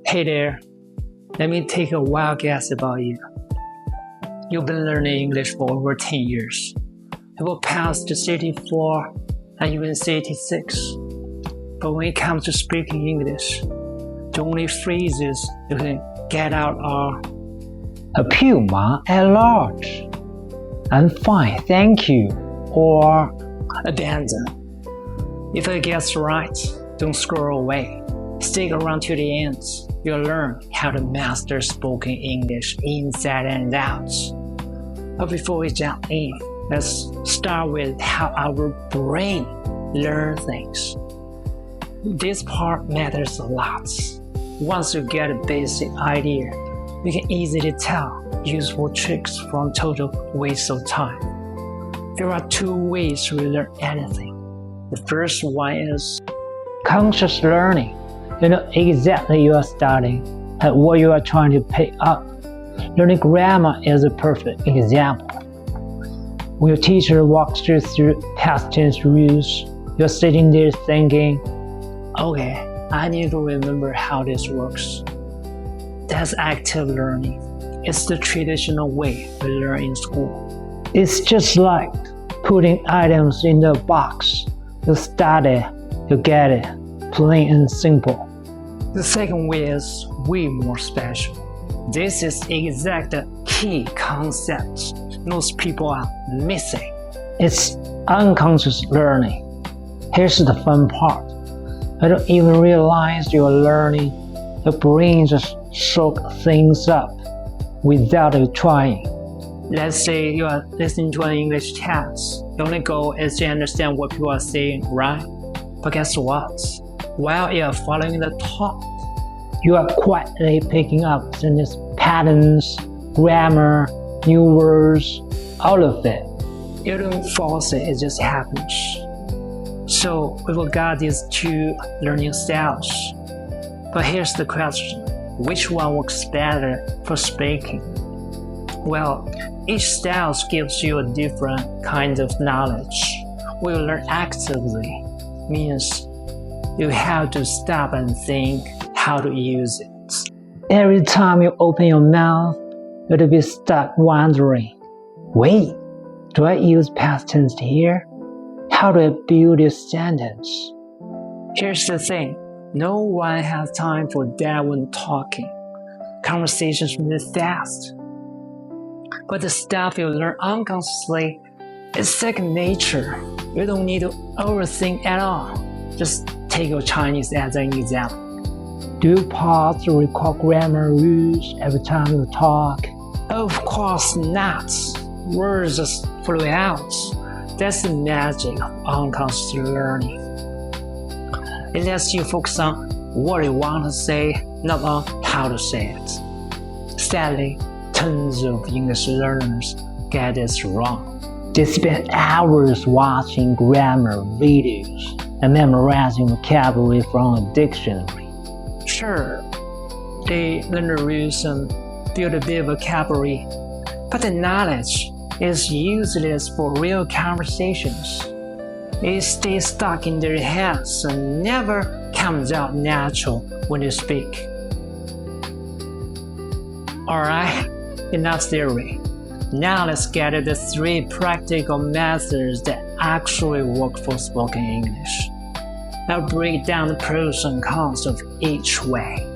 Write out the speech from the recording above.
Hey there, let me take a wild guess about you. You've been learning English for over 10 years. You will pass the CT4 and even CT6. But when it comes to speaking English, the only phrases you can get out are a puma at large. I'm fine, thank you. Or abandon. If it gets right, don't scroll away. Stick around to the end. You'll learn how to master spoken English inside and out. But before we jump in, let's start with how our brain learns things. This part matters a lot. Once you get a basic idea, you can easily tell useful tricks from total waste of time. There are two ways to learn anything. The first one is conscious learning. You know exactly you are studying and what you are trying to pick up. Learning grammar is a perfect example. When your teacher walks you through past tense rules, you're sitting there thinking, okay, I need to remember how this works. That's active learning. It's the traditional way we learn in school. It's just like putting items in the box. You study, you get it, plain and simple. The second way is way more special. This is exact key concept most people are missing. It's unconscious learning. Here's the fun part. I don't even realize you're learning. Your brain just soaks things up without you trying. Let's say you are listening to an English test. The only goal is to understand what people are saying, right? But guess what? While you are following the talk, you are quietly picking up sentence patterns, grammar, new words, all of it. You don't force it, it just happens. So we've got these two learning styles. But here's the question. Which one works better for speaking? Well, each style gives you a different kind of knowledge. When you learn actively, means you have to stop and think how to use it. Every time you open your mouth, you'll be stuck wondering, wait, do I use past tense here? How do I build this sentence? Here's the thing, no one has time for that when talking. Conversations move fast. But the stuff you learn unconsciously is second nature. You don't need to overthink at all. Just take your Chinese as an example. Do you pause to record grammar rules every time you talk? Of course not. Words just flow out. That's the magic of unconscious learning. It lets you focus on what you want to say, not on how to say it. Sadly, tons of English learners get this wrong. They spend hours watching grammar videos and memorizing vocabulary from a dictionary. Sure, they learn the rules and build a bit of vocabulary, but the knowledge is useless for real conversations. It stays stuck in their heads and never comes out natural when they speak. Alright, enough theory. Now let's get at the 3 practical methods that actually work for spoken English. I'll break down the pros and cons of each way.